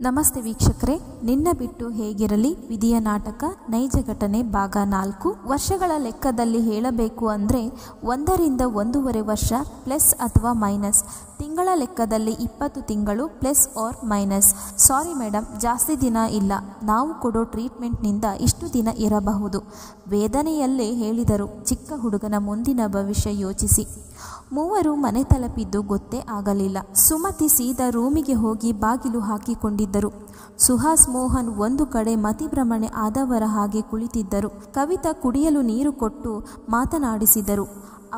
ನಮಸ್ತೆ ವೀಕ್ಷಕರೇ, ನಿನ್ನ ಬಿಟ್ಟು ಹೇಗಿರಲಿ ವಿಧಿಯ ನಾಟಕ ನೈಜ ಘಟನೆ ಭಾಗ 4. ವರ್ಷಗಳ ಲೆಕ್ಕದಲ್ಲಿ ಹೇಳಬೇಕು ಅಂದರೆ 1 ರಿಂದ 1.5 ವರ್ಷ ಪ್ಲಸ್ ಅಥವಾ ಮೈನಸ್. ತಿಂಗಳ ಲೆಕ್ಕದಲ್ಲಿ 20 ತಿಂಗಳು plus or minus. Sorry madam, ಜಾಸ್ತಿ ದಿನ ಇಲ್ಲ. ನಾವು ಕೊಡೋ ಟ್ರೀಟ್ಮೆಂಟ್ನಿಂದ ಇಷ್ಟು ದಿನ ಇರಬಹುದು. ವೇದನೆಯಲ್ಲೇ ಹೇಳಿದರು ಚಿಕ್ಕ ಹುಡುಗನ ಮುಂದಿನ ಭವಿಷ್ಯ ಯೋಚಿಸಿ. ಮೂವರು ಮನೆ ತಲುಪಿದ್ದು ಗೊತ್ತೇ ಆಗಲಿಲ್ಲ. ಸುಮತಿ ಸೀದಾ ರೂಮಿಗೆ ಹೋಗಿ ಬಾಗಿಲು ಹಾಕಿಕೊಂಡಿದ್ದರು. ಸುಹಾಸ್ ಮೋಹನ್ ಒಂದು ಕಡೆ ಮತಿಭ್ರಮಣೆ ಆದವರ ಹಾಗೆ ಕುಳಿತಿದ್ದರು. ಕವಿತಾ ಕುಡಿಯಲು ನೀರು ಕೊಟ್ಟು ಮಾತನಾಡಿಸಿದರು.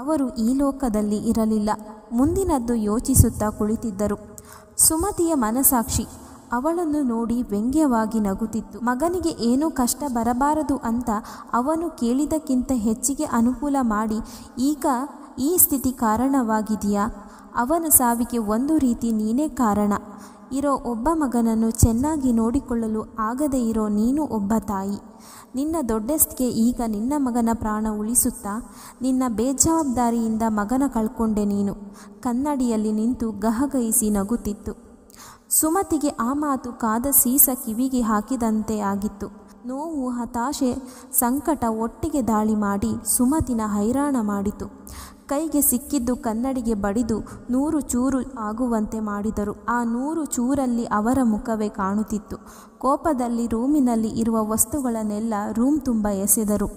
ಅವರು ಈ ಲೋಕದಲ್ಲಿ ಇರಲಿಲ್ಲ. ಮುಂದಿನದ್ದು ಯೋಚಿಸುತ್ತಾ ಕುಳಿತಿದ್ದರು. ಸುಮತಿಯ ಮನಸಾಕ್ಷಿ ಅವಳನ್ನು ನೋಡಿ ವ್ಯಂಗ್ಯವಾಗಿ ನಗುತ್ತಿತ್ತು. ಮಗನಿಗೆ ಏನೂ ಕಷ್ಟ ಬರಬಾರದು ಅಂತ ಅವನು ಕೇಳಿದಕ್ಕಿಂತ ಹೆಚ್ಚಿಗೆ ಅನುಕೂಲ ಮಾಡಿ ಈಗ ಈ ಸ್ಥಿತಿ ಕಾರಣವಾಗಿದೆಯಾ? ಅವನ ಸಾವಿಗೆ ಒಂದು ರೀತಿ ನೀನೇ ಕಾರಣ. ಇರೋ ಒಬ್ಬ ಮಗನನ್ನು ಚೆನ್ನಾಗಿ ನೋಡಿಕೊಳ್ಳಲು ಆಗದೇ ಇರೋ ನೀನು ಒಬ್ಬ ತಾಯಿ. ನಿನ್ನ ದೊಡ್ಡಸ್ಟ್ಗೆ ಈಗ ನಿನ್ನ ಮಗನ ಪ್ರಾಣ ಉಳಿಸುತ್ತಾ ನಿನ್ನ ಬೇಜವಾಬ್ದಾರಿಯಿಂದ ಮಗನ ಕಳ್ಕೊಂಡೆ ನೀನು. ಕನ್ನಡಿಯಲ್ಲಿ ನಿಂತು ಗಹಗಹಿಸಿ ನಗುತ್ತಿತ್ತು. ಸುಮತಿಗೆ ಆ ಮಾತು ಕಾದ ಸೀಸ ಕಿವಿಗೆ ಹಾಕಿದಂತೆ ಆಗಿತ್ತು. ನೋವು, ಹತಾಶೆ, ಸಂಕಟ ಒಟ್ಟಿಗೆ ದಾಳಿ ಮಾಡಿ ಸುಮತಿನ ಹೈರಾಣ ಮಾಡಿತು. ಕೈಗೆ ಸಿಕ್ಕಿದ್ದು ಕನ್ನಡಿಗೆ ಬಡಿದು 100 ಚೂರು ಆಗುವಂತೆ ಮಾಡಿದರು. ಆ 100 ಚೂರಲ್ಲಿ ಅವರ ಮುಖವೇ ಕಾಣುತ್ತಿತ್ತು. ಕೋಪದಲ್ಲಿ ರೂಮಿನಲ್ಲಿ ಇರುವ ವಸ್ತುಗಳನ್ನೆಲ್ಲ ರೂಮ್ ತುಂಬ ಎಸೆದರು.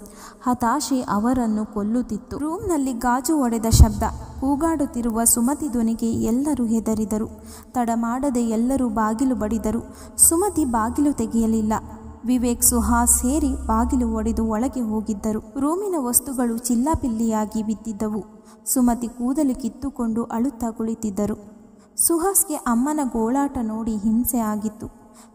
ಹತಾಶೆ ಅವರನ್ನು ಕೊಲ್ಲುತ್ತಿತ್ತು. ರೂಮ್ನಲ್ಲಿ ಗಾಜು ಒಡೆದ ಶಬ್ದ. ಕೂಗಾಡುತ್ತಿರುವ ಸುಮತಿ ಧ್ವನಿಗೆ ಎಲ್ಲರೂ ಹೆದರಿದರು. ತಡ ಮಾಡದೆ ಎಲ್ಲರೂ ಬಾಗಿಲು ಬಡಿದರು. ಸುಮತಿ ಬಾಗಿಲು ತೆಗೆಯಲಿಲ್ಲ. ವಿವೇಕ್, ಸುಹಾಸ್ ಸೇರಿ ಬಾಗಿಲು ಒಡೆದು ಒಳಗೆ ಹೋಗಿದ್ದರು. ರೂಮಿನ ವಸ್ತುಗಳು ಚಿಲ್ಲಾಪಿಲ್ಲಿಯಾಗಿ ಬಿದ್ದಿದ್ದವು. ಸುಮತಿ ಕೂದಲು ಕಿತ್ತುಕೊಂಡು ಅಳುತ್ತಾ ಕುಳಿತಿದ್ದರು. ಸುಹಾಸ್ಗೆ ಅಮ್ಮನ ಗೋಳಾಟ ನೋಡಿ ಹಿಂಸೆ ಆಗಿತ್ತು.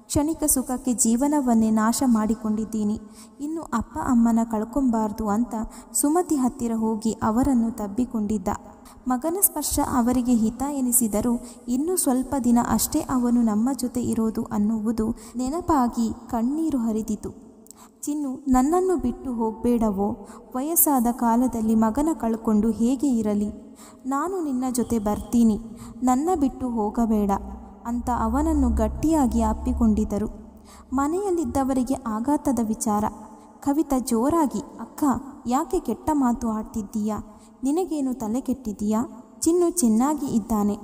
ಕ್ಷಣಿಕ ಸುಖಕ್ಕೆ ಜೀವನವನ್ನೇ ನಾಶ ಮಾಡಿಕೊಂಡಿದ್ದೀನಿ. ಇನ್ನು ಅಪ್ಪ ಅಮ್ಮನ ಕಳ್ಕೊಬಾರ್ದು ಅಂತ ಸುಮತಿ ಹತ್ತಿರ ಹೋಗಿ ಅವರನ್ನು ತಬ್ಬಿಕೊಂಡಿದ್ದ. ಮಗನ ಸ್ಪರ್ಶ ಅವರಿಗೆ ಹಿತ ಎನಿಸಿದರೂ ಇನ್ನೂ ಸ್ವಲ್ಪ ದಿನ ಅಷ್ಟೇ ಅವನು ನಮ್ಮ ಜೊತೆ ಇರೋದು ಅನ್ನುವುದು ನೆನಪಾಗಿ ಕಣ್ಣೀರು ಹರಿದಿತು. ಚಿನ್ನು, ನನ್ನನ್ನು ಬಿಟ್ಟು ಹೋಗಬೇಡವೋ? ವಯಸ್ಸಾದ ಕಾಲದಲ್ಲಿ ಮಗನ ಕಳ್ಕೊಂಡು ಹೇಗೆ ಇರಲಿ? ನಾನು ನಿನ್ನ ಜೊತೆ ಬರ್ತೀನಿ, ನನ್ನ ಬಿಟ್ಟು ಹೋಗಬೇಡ ಅಂತ ಅವನನ್ನು ಗಟ್ಟಿಯಾಗಿ ಅಪ್ಪಿಕೊಂಡಿದ್ದರು. ಮನೆಯಲ್ಲಿದ್ದವರಿಗೆ ಆಘಾತದ ವಿಚಾರ. ಕವಿತಾ ಜೋರಾಗಿ, ಅಕ್ಕ, ಯಾಕೆ ಕೆಟ್ಟ ಮಾತು ಆಡ್ತಿದ್ದೀಯಾ? ನಿನಗೇನು ತಲೆ ಕೆಟ್ಟಿದೀಯಾ? ಚಿನ್ನು ಚೆನ್ನಾಗಿ ಇದ್ದಾನೆ.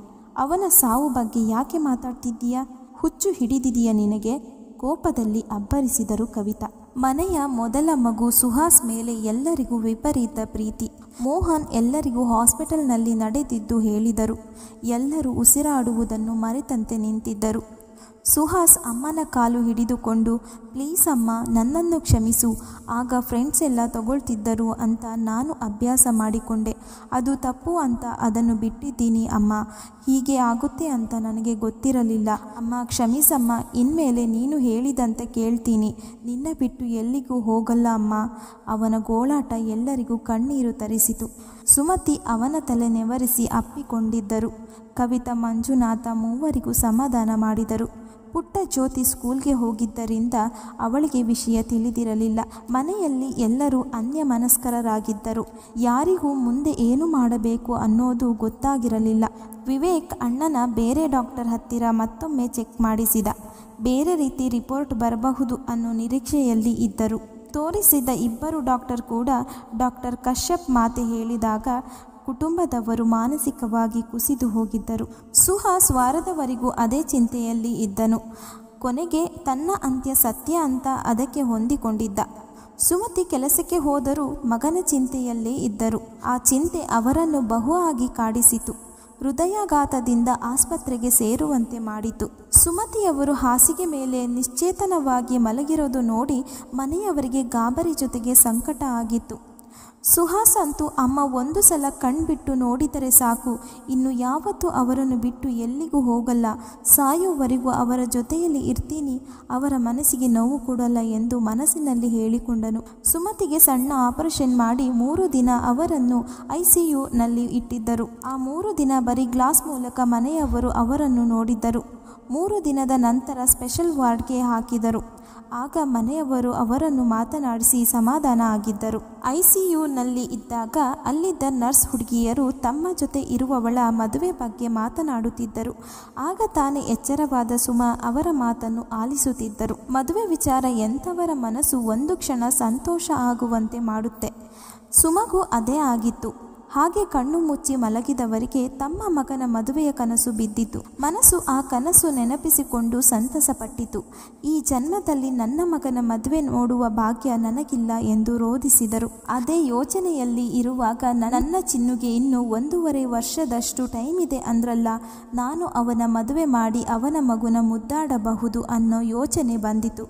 ಅವನ ಸಾವು ಬಗ್ಗೆ ಯಾಕೆ ಮಾತಾಡ್ತಿದ್ದೀಯಾ? ಹುಚ್ಚು ಹಿಡಿದಿದೆಯಾ ನಿನಗೆ? ಕೋಪದಲ್ಲಿ ಅಬ್ಬರಿಸಿದರು ಕವಿತಾ. ಮನೆಯ ಮೊದಲ ಮಗು ಸುಹಾಸ್ ಮೇಲೆ ಎಲ್ಲರಿಗೂ ವಿಪರೀತ ಪ್ರೀತಿ. ಮೋಹನ್ ಎಲ್ಲರಿಗೂ ಹಾಸ್ಪಿಟಲ್ನಲ್ಲಿ ನಡೆದಿದ್ದು ಹೇಳಿದರು. ಎಲ್ಲರೂ ಉಸಿರಾಡುವುದನ್ನು ಮರೆತಂತೆ ನಿಂತಿದ್ದರು. ಸುಹಾಸ್ ಅಮ್ಮನ ಕಾಲು ಹಿಡಿದುಕೊಂಡು, ಪ್ಲೀಸ್ ಅಮ್ಮ, ನನ್ನನ್ನು ಕ್ಷಮಿಸು. ಆಗ ಫ್ರೆಂಡ್ಸ್ ಎಲ್ಲ ತಗೊಳ್ತಿದ್ದರು ಅಂತ ನಾನು ಅಭ್ಯಾಸ ಮಾಡಿಕೊಂಡೆ. ಅದು ತಪ್ಪು ಅಂತ ಅದನ್ನು ಬಿಟ್ಟಿದ್ದೀನಿ ಅಮ್ಮ. ಹೀಗೆ ಆಗುತ್ತೆ ಅಂತ ನನಗೆ ಗೊತ್ತಿರಲಿಲ್ಲ ಅಮ್ಮ, ಕ್ಷಮಿಸಮ್ಮ. ಇನ್ಮೇಲೆ ನೀನು ಹೇಳಿದಂತೆ ಕೇಳ್ತೀನಿ. ನಿನ್ನ ಬಿಟ್ಟು ಎಲ್ಲಿಗೂ ಹೋಗಲ್ಲ ಅಮ್ಮ. ಅವನ ಗೋಳಾಟ ಎಲ್ಲರಿಗೂ ಕಣ್ಣೀರು ತರಿಸಿತು. ಸುಮತಿ ಅವನ ತಲೆ ನೆವರಿಸಿ ಅಪ್ಪಿಕೊಂಡಿದ್ದರು. ಕವಿತಾ, ಮಂಜುನಾಥ ಮೂವರಿಗೂ ಸಮಾಧಾನ ಮಾಡಿದರು. ಪುಟ್ಟ ಜ್ಯೋತಿ ಸ್ಕೂಲ್ಗೆ ಹೋಗಿದ್ದರಿಂದ ಅವಳಿಗೆ ವಿಷಯ ತಿಳಿದಿರಲಿಲ್ಲ. ಮನೆಯಲ್ಲಿ ಎಲ್ಲರೂ ಅನ್ಯಮನಸ್ಕರಾಗಿದ್ದರು. ಯಾರಿಗೂ ಮುಂದೆ ಏನು ಮಾಡಬೇಕು ಅನ್ನೋದು ಗೊತ್ತಾಗಿರಲಿಲ್ಲ. ವಿವೇಕ್ ಅಣ್ಣನ ಬೇರೆ ಡಾಕ್ಟರ್ ಹತ್ತಿರ ಮತ್ತೊಮ್ಮೆ ಚೆಕ್ ಮಾಡಿಸಿದ. ಬೇರೆ ರೀತಿ ರಿಪೋರ್ಟ್ ಬರಬಹುದು ಅನ್ನೋ ನಿರೀಕ್ಷೆಯಲ್ಲಿ ಇದ್ದರು. ತೋರಿಸಿದ ಇಬ್ಬರು ಡಾಕ್ಟರ್ ಕೂಡ ಡಾಕ್ಟರ್ ಕಶ್ಯಪ್ ಮಾತೆ ಹೇಳಿದಾಗ ಕುಟುಂಬದವರು ಮಾನಸಿಕವಾಗಿ ಕುಸಿದು ಹೋಗಿದ್ದರು. ಸುಹಾಸ್ ವಾರದವರೆಗೂ ಅದೇ ಚಿಂತೆಯಲ್ಲಿ ಇದ್ದನು. ಕೊನೆಗೆ ತನ್ನ ಅಂತ್ಯ ಸತ್ಯ ಅಂತ ಅದಕ್ಕೆ ಹೊಂದಿಕೊಂಡಿದ್ದ. ಸುಮತಿ ಕೆಲಸಕ್ಕೆ ಹೋದರೂ ಮಗನ ಚಿಂತೆಯಲ್ಲೇ ಇದ್ದರು. ಆ ಚಿಂತೆ ಅವರನ್ನು ಬಹುವಾಗಿ ಕಾಡಿಸಿತು. ಹೃದಯಾಘಾತದಿಂದ ಆಸ್ಪತ್ರೆಗೆ ಸೇರುವಂತೆ ಮಾಡಿತು. ಸುಮತಿಯವರು ಹಾಸಿಗೆ ಮೇಲೆ ನಿಶ್ಚೇತನವಾಗಿ ಮಲಗಿರೋದು ನೋಡಿ ಮನೆಯವರಿಗೆ ಗಾಬರಿ ಜೊತೆಗೆ ಸಂಕಟ ಆಗಿತ್ತು. ಸುಹಾಸ್ ಅಂತೂ ಅಮ್ಮ ಒಂದು ಸಲ ಕಣ್ಬಿಟ್ಟು ನೋಡಿದರೆ ಸಾಕು, ಇನ್ನು ಯಾವತ್ತೂ ಅವರನ್ನು ಬಿಟ್ಟು ಎಲ್ಲಿಗೂ ಹೋಗಲ್ಲ, ಸಾಯುವವರೆಗೂ ಅವರ ಜೊತೆಯಲ್ಲಿ ಇರ್ತೀನಿ, ಅವರ ಮನಸ್ಸಿಗೆ ನೋವು ಕೊಡಲ್ಲ ಎಂದು ಮನಸ್ಸಿನಲ್ಲಿ ಹೇಳಿಕೊಂಡನು. ಸುಮತಿಗೆ ಸಣ್ಣ ಆಪರೇಷನ್ ಮಾಡಿ 3 ದಿನ ಅವರನ್ನು ICUನಲ್ಲಿ ಇಟ್ಟಿದ್ದರು. ಆ 3 ದಿನ ಬರೀ ಗ್ಲಾಸ್ ಮೂಲಕ ಮನೆಯವರು ಅವರನ್ನು ನೋಡಿದ್ದರು. 3 ದಿನದ ನಂತರ ಸ್ಪೆಷಲ್ ವಾರ್ಡ್ಗೆ ಹಾಕಿದರು. ಆಗ ಮನೆಯವರು ಅವರನ್ನು ಮಾತನಾಡಿಸಿ ಸಮಾಧಾನ ಆಗಿದ್ದರು. ICUನಲ್ಲಿ ಇದ್ದಾಗ ಅಲ್ಲಿದ್ದ ನರ್ಸ್ ಹುಡುಗಿಯರು ತಮ್ಮ ಜೊತೆ ಇರುವವಳ ಮದುವೆ ಬಗ್ಗೆ ಮಾತನಾಡುತ್ತಿದ್ದರು. ಆಗ ತಾನೇ ಎಚ್ಚರವಾದ ಸುಮಾ ಅವರ ಮಾತನ್ನು ಆಲಿಸುತ್ತಿದ್ದರು. ಮದುವೆ ವಿಚಾರ ಎಂಥವರ ಮನಸ್ಸು ಒಂದು ಕ್ಷಣ ಸಂತೋಷ ಆಗುವಂತೆ ಮಾಡುತ್ತೆ. ಸುಮಗೂ ಅದೇ ಆಗಿತ್ತು. ಹಾಗೆ ಕಣ್ಣು ಮುಚ್ಚಿ ಮಲಗಿದವರಿಗೆ ತಮ್ಮ ಮಗನ ಮದುವೆಯ ಕನಸು ಬಿದ್ದಿತು. ಮನಸ್ಸು ಆ ಕನಸು ನೆನಪಿಸಿಕೊಂಡು ಸಂತಸಪಟ್ಟಿತು. ಈ ಜನ್ಮದಲ್ಲಿ ನನ್ನ ಮಗನ ಮದುವೆ ನೋಡುವ ಭಾಗ್ಯ ನನಗಿಲ್ಲ ಎಂದು ರೋಧಿಸಿದರು. ಅದೇ ಯೋಚನೆಯಲ್ಲಿ ಇರುವಾಗ ನನ್ನ ಚಿನ್ನುಗೆ ಇನ್ನು 1.5 ವರ್ಷದಷ್ಟು ಟೈಮ್ ಇದೆ ಅಂದ್ರಲ್ಲ, ನಾನು ಅವನ ಮದುವೆ ಮಾಡಿ ಅವನ ಮಗುನ ಮುದ್ದಾಡಬಹುದು ಅನ್ನೋ ಯೋಚನೆ ಬಂದಿತು.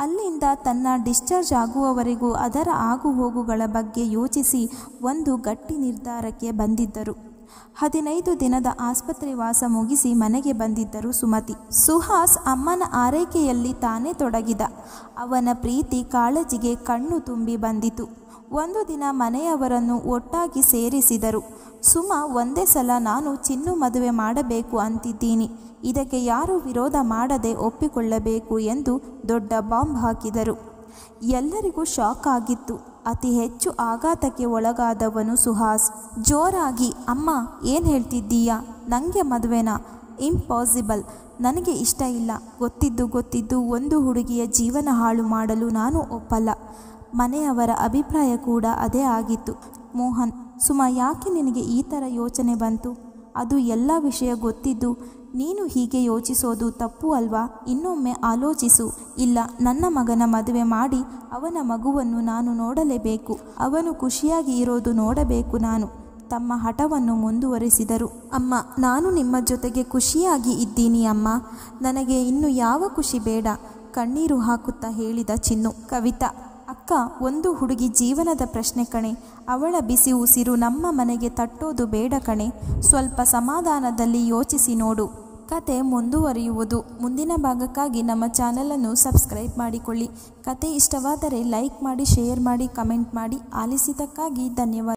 ಅಲ್ಲಿಂದ ತನ್ನ ಡಿಸ್ಚಾರ್ಜ್ ಆಗುವವರೆಗೂ ಅದರ ಆಗುಹೋಗುಗಳ ಬಗ್ಗೆ ಯೋಚಿಸಿ ಒಂದು ಗಟ್ಟಿ ನಿರ್ಧಾರಕ್ಕೆ ಬಂದಿದ್ದರು. 15 ದಿನದ ಆಸ್ಪತ್ರೆ ವಾಸ ಮುಗಿಸಿ ಮನೆಗೆ ಬಂದಿದ್ದರು ಸುಮತಿ. ಸುಹಾಸ್ ಅಮ್ಮನ ಆರೈಕೆಯಲ್ಲಿ ತಾನೇ ತೊಡಗಿದ. ಅವನ ಪ್ರೀತಿ ಕಾಳಜಿಗೆ ಕಣ್ಣು ತುಂಬಿ ಬಂದಿತು. ಒಂದು ದಿನ ಮನೆಯವರನ್ನು ಒಟ್ಟಾಗಿ ಸೇರಿಸಿದರು. ಸುಮಾ ಒಂದೇ ಸಲ ನಾನು ಚಿನ್ನು ಮದುವೆ ಮಾಡಬೇಕು ಅಂತಿದ್ದೀನಿ, ಇದಕ್ಕೆ ಯಾರೂ ವಿರೋಧ ಮಾಡದೆ ಒಪ್ಪಿಕೊಳ್ಳಬೇಕು ಎಂದು ದೊಡ್ಡ ಬಾಂಬ್ ಹಾಕಿದರು. ಎಲ್ಲರಿಗೂ ಶಾಕ್ ಆಗಿತ್ತು. ಅತಿ ಹೆಚ್ಚು ಆಘಾತಕ್ಕೆ ಒಳಗಾದವನು ಸುಹಾಸ್. ಜೋರಾಗಿ, ಅಮ್ಮ ಏನು ಹೇಳ್ತಿದ್ದೀಯಾ? ನನಗೆ ಮದುವೆನಾ? ಇಂಪಾಸಿಬಲ್, ನನಗೆ ಇಷ್ಟ ಇಲ್ಲ. ಗೊತ್ತಿದ್ದು ಒಂದು ಹುಡುಗಿಯ ಜೀವನ ಹಾಳು ಮಾಡಲು ನಾನು ಒಪ್ಪಲ್ಲ. ಮನೆಯವರ ಅಭಿಪ್ರಾಯ ಕೂಡ ಅದೇ ಆಗಿತ್ತು. ಮೋಹನ್, ಸುಮಾ ಯಾಕೆ ನಿನಗೆ ಈ ಥರ ಯೋಚನೆ ಬಂತು? ಅದು ಎಲ್ಲ ವಿಷಯ ಗೊತ್ತಿದ್ದು ನೀನು ಹೀಗೆ ಯೋಚಿಸೋದು ತಪ್ಪು ಅಲ್ವಾ? ಇನ್ನೊಮ್ಮೆ ಆಲೋಚಿಸು. ಇಲ್ಲ, ನನ್ನ ಮಗನ ಮದುವೆ ಮಾಡಿ ಅವನ ಮಗುವನ್ನು ನಾನು ನೋಡಲೇಬೇಕು. ಅವನು ಖುಷಿಯಾಗಿ ಇರೋದು ನೋಡಬೇಕು ನಾನು. ತಮ್ಮ ಹಠವನ್ನು ಮುಂದುವರಿಸಿದರು. ಅಮ್ಮ, ನಾನು ನಿಮ್ಮ ಜೊತೆಗೆ ಖುಷಿಯಾಗಿ ಇದ್ದೀನಿ ಅಮ್ಮ. ನನಗೆ ಇನ್ನು ಯಾವ ಖುಷಿ ಬೇಡ, ಕಣ್ಣೀರು ಹಾಕುತ್ತಾ ಹೇಳಿದ ಚಿನ್ನು. ಕವಿತಾ, ಅಕ್ಕ, ಒಂದು ಹುಡುಗಿ ಜೀವನದ ಪ್ರಶ್ನೆ ಕಣೆ. ಅವಳ ಬಿಸಿ ಉಸಿರು ನಮ್ಮ ಮನೆಗೆ ತಟ್ಟೋದು ಬೇಡ ಕಣೆ. ಸ್ವಲ್ಪ ಸಮಾಧಾನದಲ್ಲಿ ಯೋಚಿಸಿ ನೋಡು. ಕತೆ ಮುಂದುವರಿಯುವುದು. ಮುಂದಿನ ಭಾಗಕ್ಕಾಗಿ ನಮ್ಮ ಚಾನಲನ್ನು ಸಬ್ಸ್ಕ್ರೈಬ್ ಮಾಡಿಕೊಳ್ಳಿ. ಕತೆ ಇಷ್ಟವಾದರೆ ಲೈಕ್ ಮಾಡಿ, ಶೇರ್ ಮಾಡಿ, ಕಮೆಂಟ್ ಮಾಡಿ. ಆಲಿಸಿದ್ದಕ್ಕಾಗಿ ಧನ್ಯವಾದ.